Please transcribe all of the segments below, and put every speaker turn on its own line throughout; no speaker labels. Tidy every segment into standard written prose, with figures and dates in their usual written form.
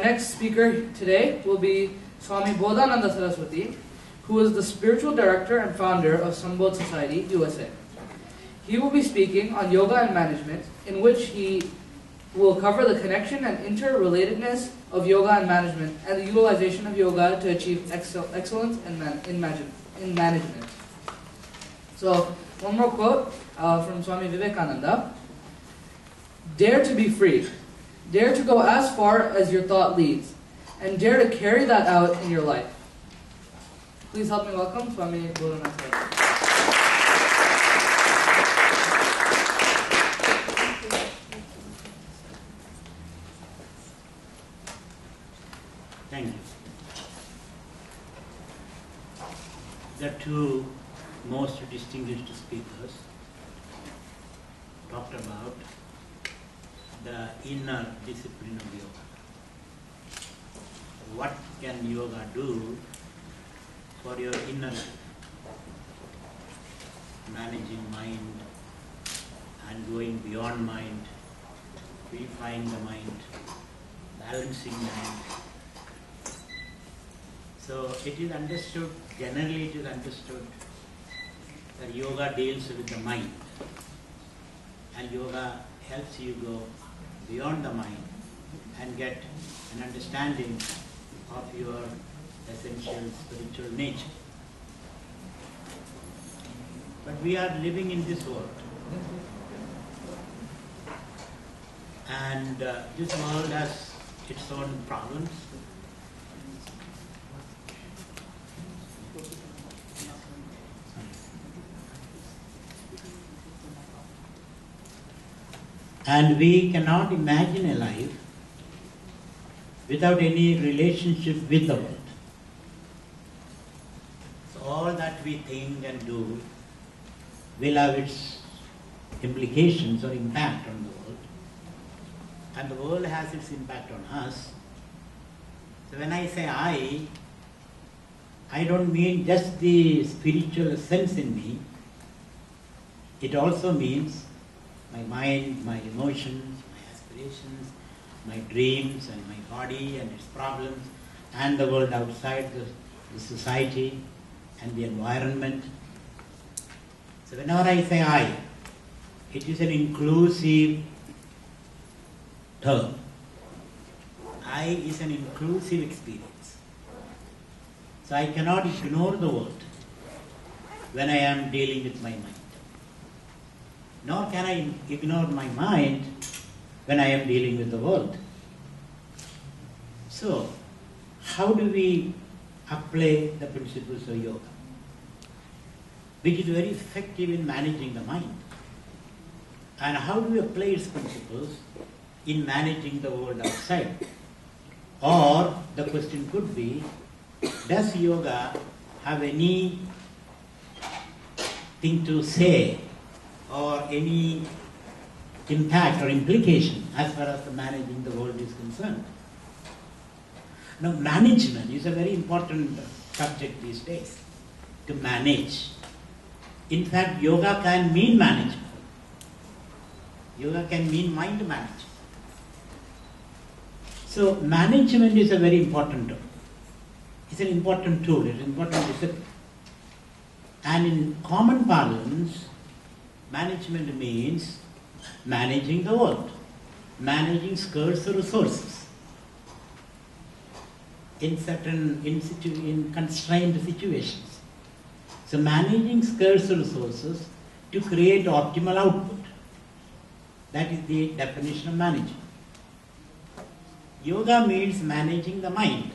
next speaker today will be Swami Bodhananada Saraswati, who is the spiritual director and founder of Sambodh Society, USA. He will be speaking on yoga and management, in which he will cover the connection and inter-relatedness of yoga and management and the utilization of yoga to achieve excellence in management. So, one more quote from Swami Vivekananda. Dare to be free. Dare to go as far as your thought leads, and dare to carry that out in your life. Please help me welcome Swami Bodhananada Saraswati.
Thank you. The two most distinguished speakers talked about the inner discipline of yoga. What can yoga do for your inner life? Managing mind and going beyond mind, purifying the mind, balancing mind. So it is understood, generally it is understood that yoga deals with the mind, and yoga helps you go beyond the mind and get an understanding of your essential spiritual nature. But we are living in this world, and this world has its own problems. And we cannot imagine a life without any relationship with the world. So all that we think and do will have its implications or impact on the world. And the world has its impact on us. So when I say I don't mean just the spiritual sense in me. It also means my mind, my emotions, my aspirations, my dreams, and my body and its problems, and the world outside, the society and the environment. So whenever I say I, it is an inclusive term. I is an inclusive experience. So I cannot ignore the world when I am dealing with my mind. Nor can I ignore my mind when I am dealing with the world. So, how do we apply the principles of yoga, which is very effective in managing the mind? And how do we apply its principles in managing the world outside? Or the question could be, does yoga have any thing to say or any impact or implication as far as the managing the world is concerned? Now, management is a very important subject these days, to manage. In fact, yoga can mean management. Yoga can mean mind management. So, management is a very important tool. It's an important tool, it's an important discipline. And in common parlance, management means managing the world, managing scarce resources in constrained situations. So managing scarce resources to create optimal output. That is the definition of managing. Yoga means managing the mind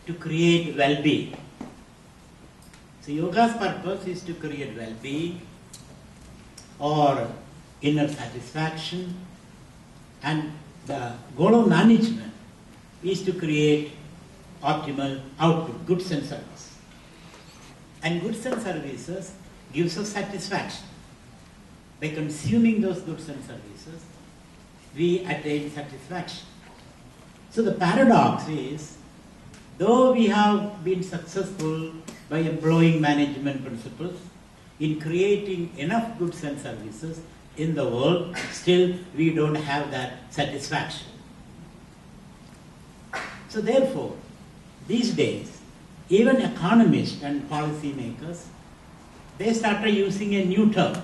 to create well-being. So yoga's purpose is to create well-being or inner satisfaction, and the goal of management is to create optimal output, goods and services. And goods and services gives us satisfaction. By consuming those goods and services, we attain satisfaction. So the paradox is, though we have been successful by employing management principles in creating enough goods and services in the world, still we don't have that satisfaction. So therefore, these days, even economists and policy makers, they started using a new term.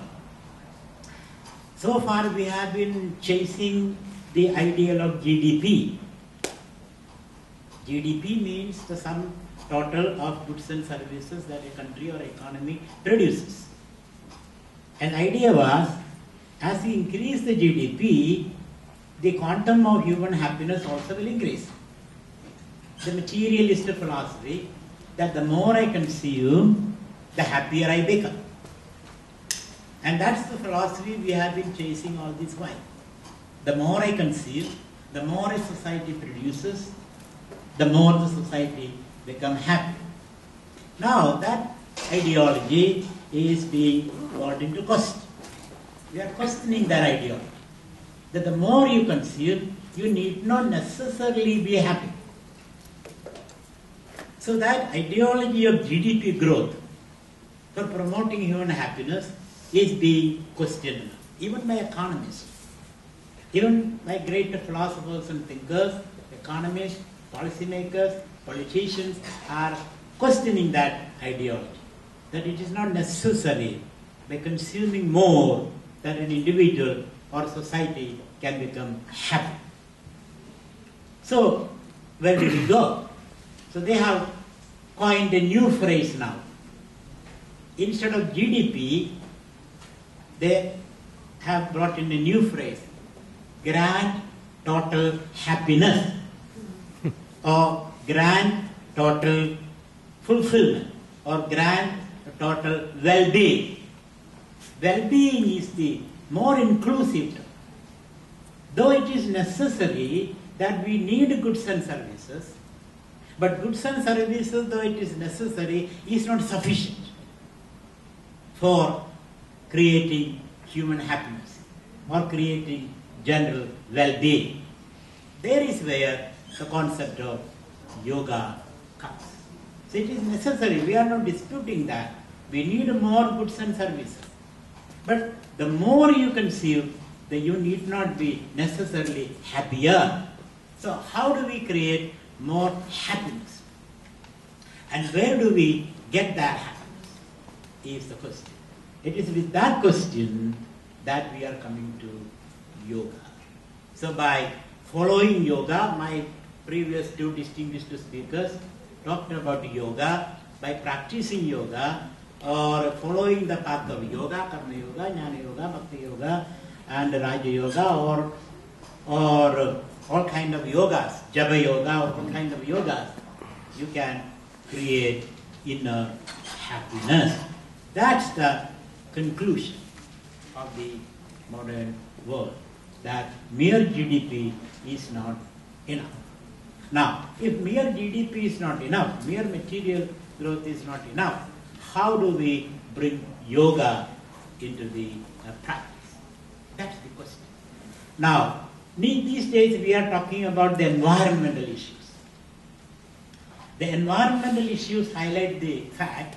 So far we have been chasing the ideal of GDP. GDP means the sum total of goods and services that a country or economy produces. An idea was, as we increase the GDP, the quantum of human happiness also will increase. The materialist philosophy that the more I consume, the happier I become. And that's the philosophy we have been chasing all this while. The more I consume, the more a society produces, the more the society becomes happy. Now that ideology is being brought into question. We are questioning that ideology. That the more you consume, you need not necessarily be happy. So that ideology of GDP growth for promoting human happiness is being questioned, even by economists, even by great philosophers and thinkers, economists, policymakers, politicians are questioning that ideology, that it is not necessary by consuming more that an individual or society can become happy. So, where do we go? So they have coined a new phrase now. Instead of GDP, they have brought in a new phrase, grand total happiness or grand total fulfillment or grand total well-being. Well-being is the more inclusive term. Though it is necessary that we need goods and services, but goods and services, though it is necessary, is not sufficient for creating human happiness or creating general well-being. There is where the concept of yoga comes. So it is necessary, we are not disputing that. We need more goods and services. But the more you consume, then you need not be necessarily happier. So how do we create more happiness? And where do we get that happiness is the question. It is with that question that we are coming to yoga. So by following yoga, my previous two distinguished speakers talked about yoga. By practicing yoga or following the path of yoga, karma yoga, jnana yoga, bhakti yoga and raja yoga or all kind of yogas, japa yoga or all kind of yogas, you can create inner happiness. That's the conclusion of the modern world, that mere GDP is not enough. Now, if mere GDP is not enough, mere material growth is not enough, how do we bring yoga into the practice? That's the question. Now, these days we are talking about the environmental issues. The environmental issues highlight the fact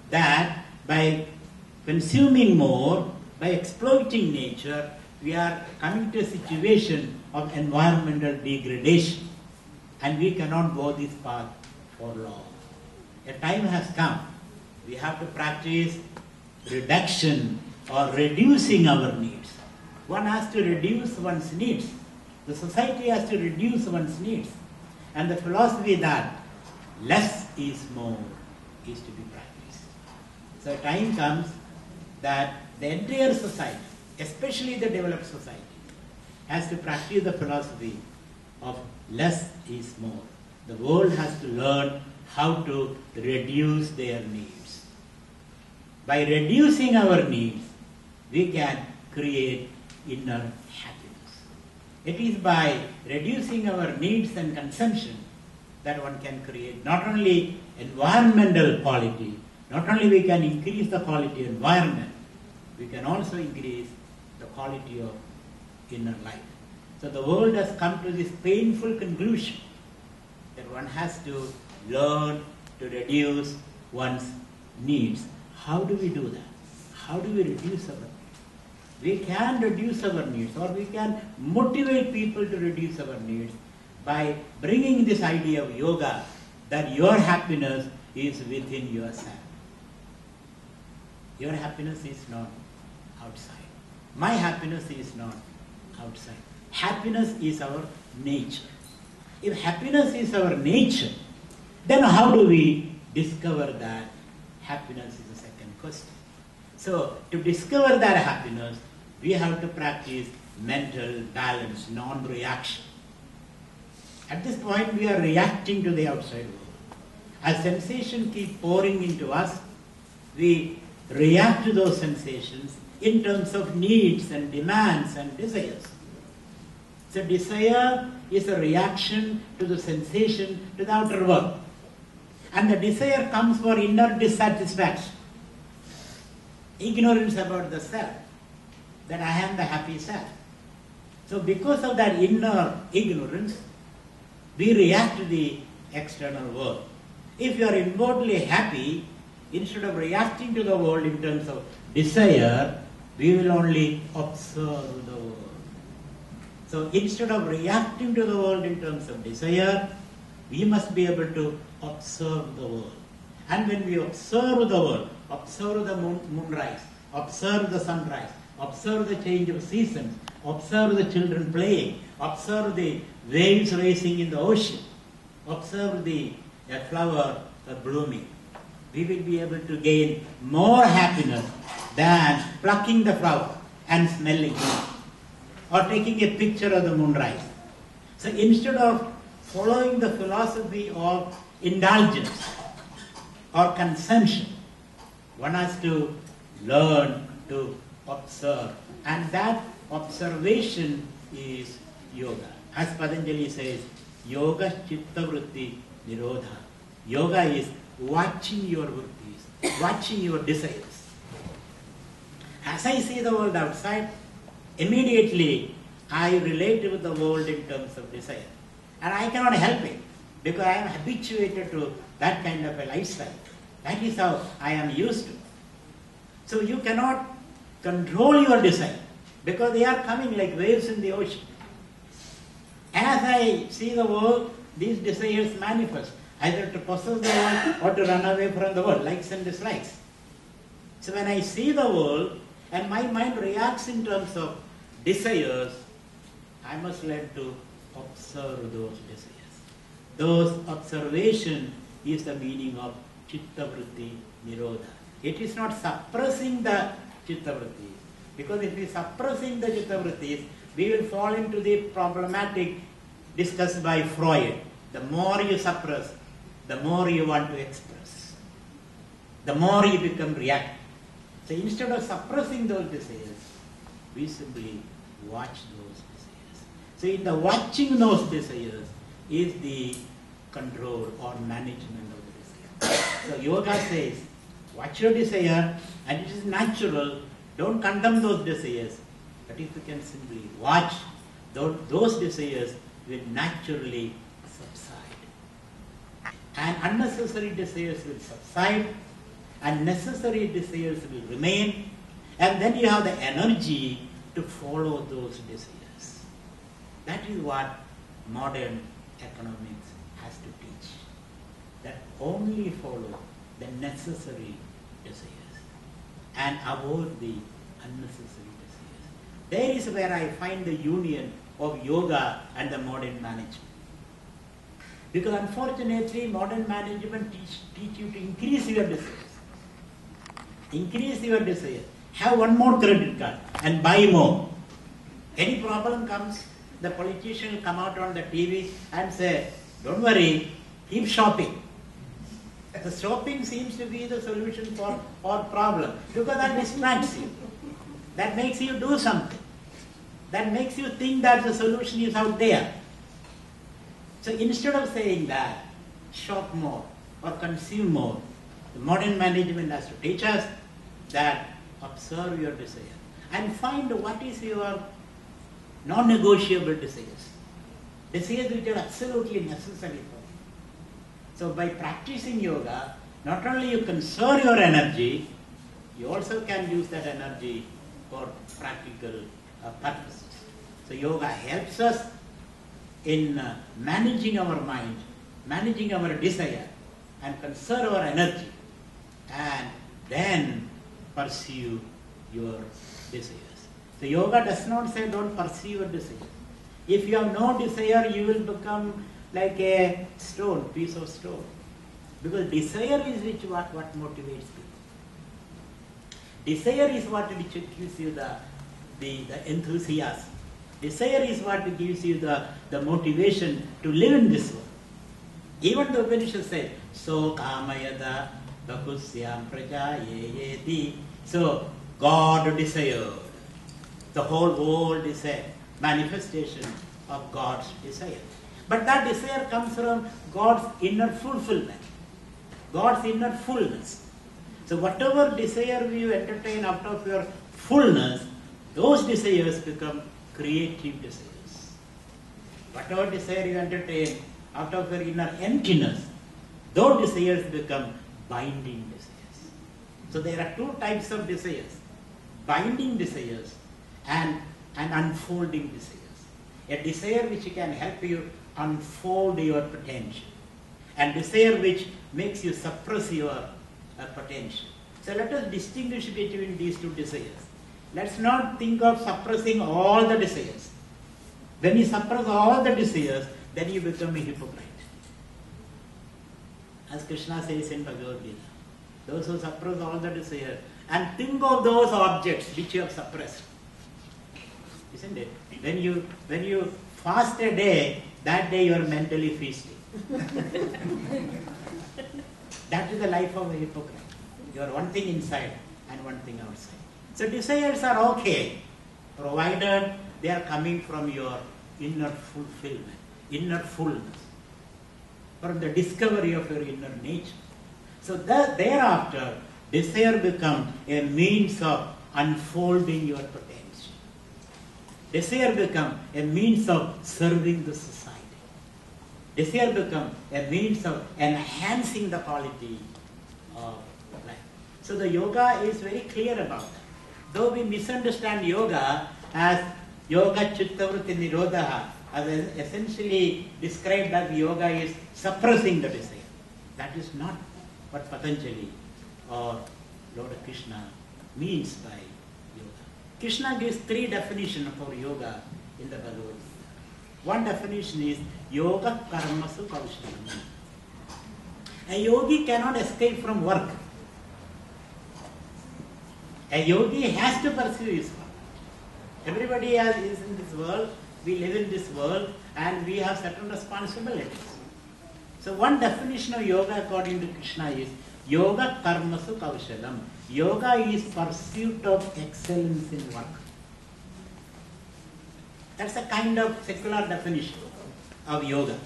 that by consuming more, by exploiting nature, we are coming to a situation of environmental degradation. And we cannot go this path for long. A time has come. We have to practice reduction or reducing our needs. One has to reduce one's needs. The society has to reduce one's needs. And the philosophy that less is more is to be practiced. So a time comes that the entire society, especially the developed society, has to practice the philosophy of less is more. The world has to learn how to reduce their needs. By reducing our needs, we can create inner happiness. It is by reducing our needs and consumption that one can create not only environmental quality, not only we can increase the quality of environment, we can also increase the quality of inner life. So the world has come to this painful conclusion that one has to learn to reduce one's needs. How do we do that? How do we reduce our needs? We can reduce our needs, or we can motivate people to reduce our needs by bringing this idea of yoga that your happiness is within yourself. Your happiness is not outside. My happiness is not outside. Happiness is our nature. If happiness is our nature, then how do we discover that happiness is the second question. So, to discover that happiness, we have to practice mental balance, non-reaction. At this point, we are reacting to the outside world. As sensations keep pouring into us, we react to those sensations in terms of needs and demands and desires. So desire is a reaction to the sensation, to the outer world. And the desire comes for inner dissatisfaction. Ignorance about the self, that I am the happy self. So because of that inner ignorance, we react to the external world. If you are inwardly happy, instead of reacting to the world in terms of desire, we will only observe the world. So instead of reacting to the world in terms of desire, we must be able to observe the world. And when we observe the world, observe the moonrise, observe the sunrise, observe the change of seasons, observe the children playing, observe the waves racing in the ocean, observe the flower blooming, we will be able to gain more happiness than plucking the flower and smelling it, or taking a picture of the moonrise. So instead of following the philosophy of indulgence or consumption, one has to learn to observe. And that observation is yoga. As Patanjali says, yoga chitta vritti nirodha. Yoga is watching your vrittis, watching your desires. As I see the world outside, immediately I relate with the world in terms of desire. And I cannot help it, because I am habituated to that kind of a lifestyle. That is how I am used to. So you cannot control your desire, because they are coming like waves in the ocean. As I see the world, these desires manifest, either to possess the world or to run away from the world, likes and dislikes. So when I see the world and my mind reacts in terms of desires, I must learn to observe those desires. Those observation is the meaning of chitta vritti nirodha. It is not suppressing the chitta vrittis, because if we suppressing the chitta vrittis, we will fall into the problematic discussed by Freud. The more you suppress, the more you want to express. The more you become reactive. So instead of suppressing those desires, we simply watch those desires. So in the watching those desires is the control or management of the desire. So yoga says, watch your desire, and it is natural. Don't condemn those desires. But if you can simply watch, those desires will naturally subside. And unnecessary desires will subside, and necessary desires will remain, and then you have the energy to follow those desires. That is what modern economics has to teach. That only follow the necessary desires and avoid the unnecessary desires. There is where I find the union of yoga and the modern management. Because unfortunately, modern management teach you to increase your desires. Increase your desires. Have one more credit card and buy more. Any problem comes, the politician will come out on the TV and say, don't worry, keep shopping. The shopping seems to be the solution for all problems, because that distracts you. That makes you do something. That makes you think that the solution is out there. So instead of saying that, shop more or consume more, the modern management has to teach us that observe your desire and find what is your non-negotiable desires. Desires which are absolutely necessary for you. So by practicing yoga, not only you conserve your energy, you also can use that energy for practical purposes. So yoga helps us in managing our mind, managing our desire, and conserve our energy, and then pursue your desires. So yoga does not say don't pursue your desires. If you have no desire, you will become like a stone, piece of stone. Because desire is what motivates people. Desire is what gives you the enthusiasm. Desire is what gives you the motivation to live in this world. Even the Upanishad said, so kamayada bahusyam praja yeti. So God desired. The whole world is a manifestation of God's desire. But that desire comes from God's inner fulfillment, God's inner fullness. So whatever desire you entertain out of your fullness, those desires become creative desires. Whatever desire you entertain out of your inner emptiness, those desires become binding desires. So there are two types of desires: binding desires and unfolding desires. A desire which can help you unfold your potential, and desire which makes you suppress your potential. So let us distinguish between these two desires. Let's not think of suppressing all the desires. When you suppress all the desires, then you become a hypocrite. As Krishna says in Bhagavad Gita, those who suppress all the desires and think of those objects which you have suppressed. Isn't it? When you fast a day, that day you are mentally feasting. That is the life of a hypocrite. You are one thing inside and one thing outside. So desires are okay, provided they are coming from your inner fulfillment, inner fullness, from the discovery of your inner nature. So thereafter, desire becomes a means of unfolding your potential. Desire becomes a means of serving the society. Desire becomes a means of enhancing the quality of life. So the yoga is very clear about that. Though we misunderstand yoga as yoga chittavritti nirodha, as essentially described as yoga is suppressing the desire. That is not what Patanjali or Lord Krishna means by yoga. Krishna gives three definitions for yoga in the Bhagavad Gita. One definition is yoga karmasu kaushalam. A yogi cannot escape from work. A yogi has to pursue his work. Everybody is in this world, we live in this world, and we have certain responsibilities. So one definition of yoga according to Krishna is yoga karmasu kaushalam. Yoga is pursuit of excellence in work. That's a kind of secular definition of yoga.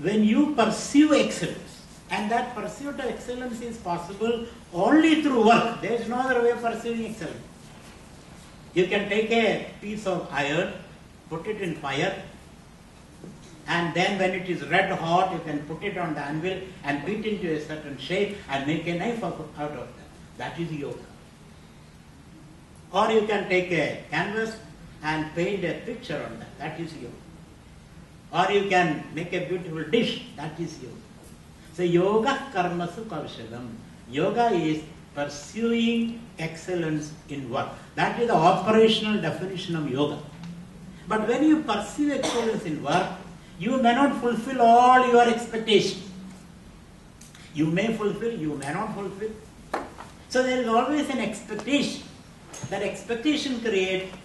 When you pursue excellence, and that pursuit of excellence is possible only through work. There is no other way of pursuing excellence. You can take a piece of iron, put it in fire, and then when it is red hot, you can put it on the anvil and beat into a certain shape and make a knife out of that. That is yoga. Or you can take a canvas and paint a picture on that. That is yoga. Or you can make a beautiful dish. That is yoga. So yoga karmasu kaushalam. Yoga is pursuing excellence in work. That is the operational definition of yoga. But when you pursue excellence in work, you may not fulfill all your expectations. You may fulfill, you may not fulfill. So there is always an expectation. That expectation creates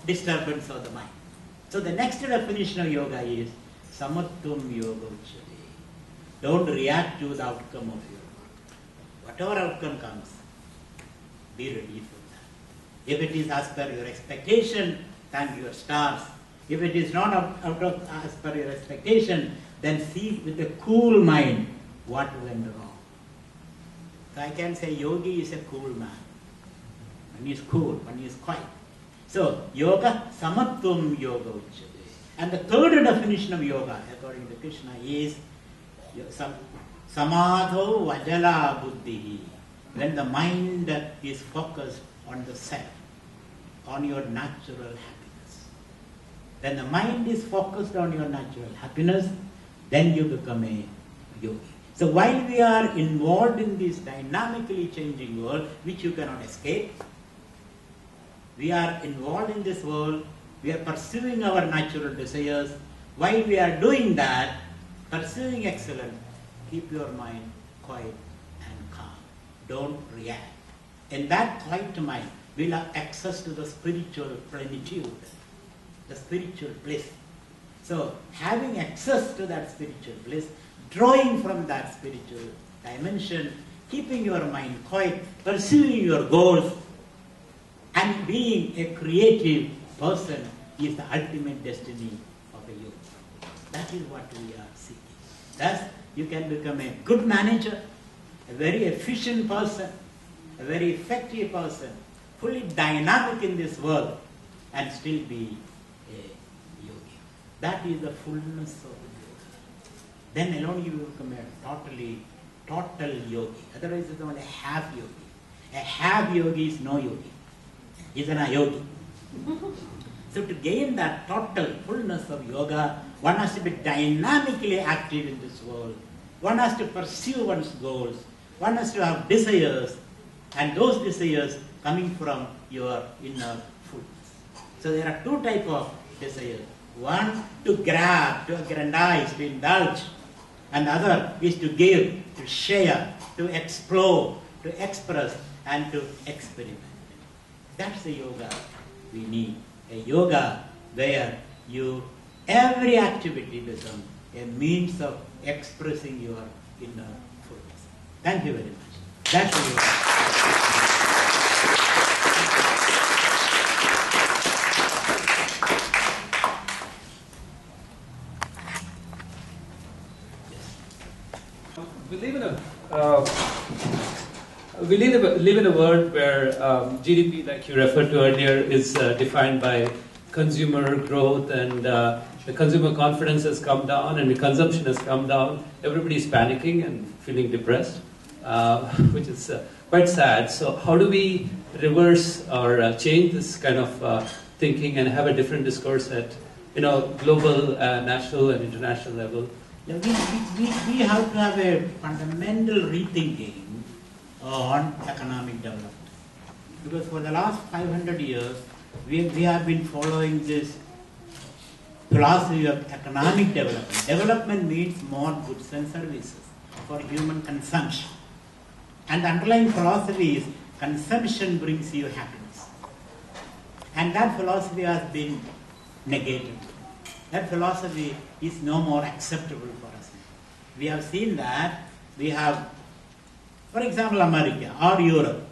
disturbance of the mind. So the next definition of yoga is samatvam yoga uchyate. Don't react to the outcome of your work. Whatever outcome comes, be ready for that. If it is as per your expectation, thank your stars. If it is not as per your expectation, then see with a cool mind what went wrong. So I can say yogi is a cool man. When he is cool, when he is quiet. So yoga, samatvam yoga uchyate. And the third definition of yoga, according to Krishna, is samadho vajala buddhi. When the mind is focused on the self, on your natural happiness. When the mind is focused on your natural happiness, then you become a yogi. So while we are involved in this dynamically changing world, which you cannot escape, we are involved in this world, we are pursuing our natural desires. While we are doing that, pursuing excellence, keep your mind quiet and calm. Don't react. In that quiet mind, we'll have access to the spiritual plenitude, the spiritual bliss. So, having access to that spiritual bliss, drawing from that spiritual dimension, keeping your mind quiet, pursuing your goals, and being a creative person is the ultimate destiny of a yogi. That is what we are seeking. Thus, you can become a good manager, a very efficient person, a very effective person, fully dynamic in this world, and still be a yogi. That is the fullness of yoga. Then alone you will become a total yogi. Otherwise it's only a half yogi. A half yogi is no yogi. Is an ayogi. So to gain that total fullness of yoga, one has to be dynamically active in this world. One has to pursue one's goals. One has to have desires, and those desires coming from your inner fullness. So there are two types of desires. One to grab, to aggrandize, to indulge, and the other is to give, to share, to explore, to express, and to experiment. That's the yoga we need. A yoga where every activity becomes a means of expressing your inner fullness. Thank you very much. That's the yoga.
We live in a world where GDP, like you referred to earlier, is defined by consumer growth, and the consumer confidence has come down and the consumption has come down. Everybody's panicking and feeling depressed, which is quite sad. So how do we reverse or change this kind of thinking and have a different discourse at global, national and international level?
Yeah, we have to have a fundamental rethinking on economic development. Because for the last 500 years, we have been following this philosophy of economic development. Development means more goods and services for human consumption. And the underlying philosophy is consumption brings you happiness. And that philosophy has been negated. That philosophy is no more acceptable for us. We have seen that we have, for example, America or Europe,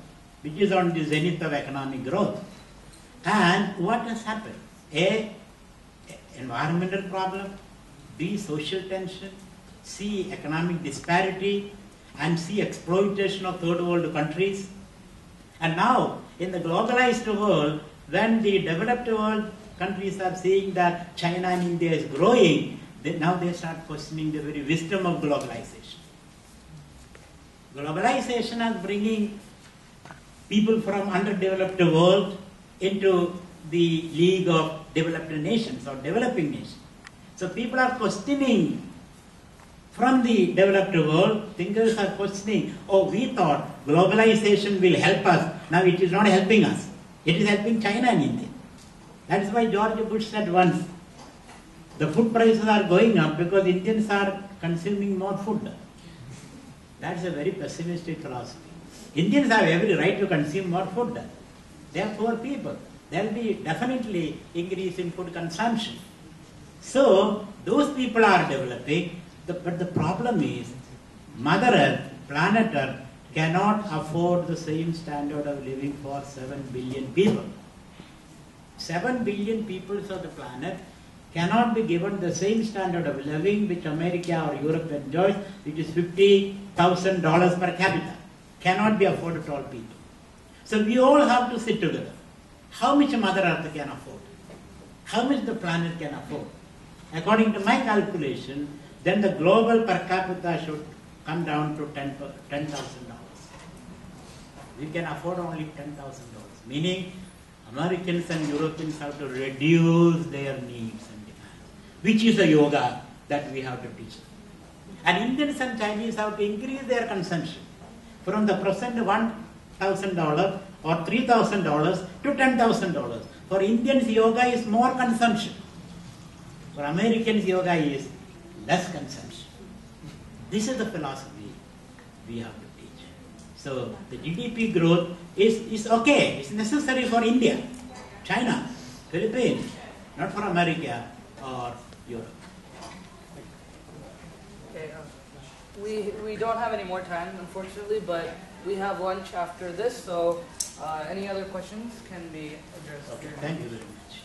which is on the zenith of economic growth. And what has happened? A, environmental problem, B, social tension, C, economic disparity, and C, exploitation of third world countries. And now, in the globalized world, when the developed world countries are seeing that China and India is growing, now they start questioning the very wisdom of globalization. Globalization is bringing people from underdeveloped world into the league of developed nations or developing nations. So people are questioning from the developed world, thinkers are questioning, oh, we thought globalization will help us, now it is not helping us. It is helping China and India. That is why George Bush said once, the food prices are going up because Indians are consuming more food. That's a very pessimistic philosophy. Indians have every right to consume more food. They are poor people. There will be definitely increase in food consumption. So, those people are developing, but the problem is, Mother Earth, planet Earth, cannot afford the same standard of living for 7 billion people. 7 billion people of the planet cannot be given the same standard of living which America or Europe enjoys, which is $50,000 per capita. Cannot be afforded to all people. So we all have to sit together. How much Mother Earth can afford? How much the planet can afford? According to my calculation, then the global per capita should come down to $10,000. We can afford only $10,000. Meaning, Americans and Europeans have to reduce their needs and demands, which is the yoga that we have to teach. And Indians and Chinese have to increase their consumption from the present $1,000 or $3,000 to $10,000. For Indians, yoga is more consumption. For Americans, yoga is less consumption. This is the philosophy we have to teach. So the GDP growth is okay. It's necessary for India, China, Philippines, not for America or Europe.
Okay, we don't have any more time, unfortunately, but we have lunch after this, so any other questions can be addressed.
Okay, thank you very much.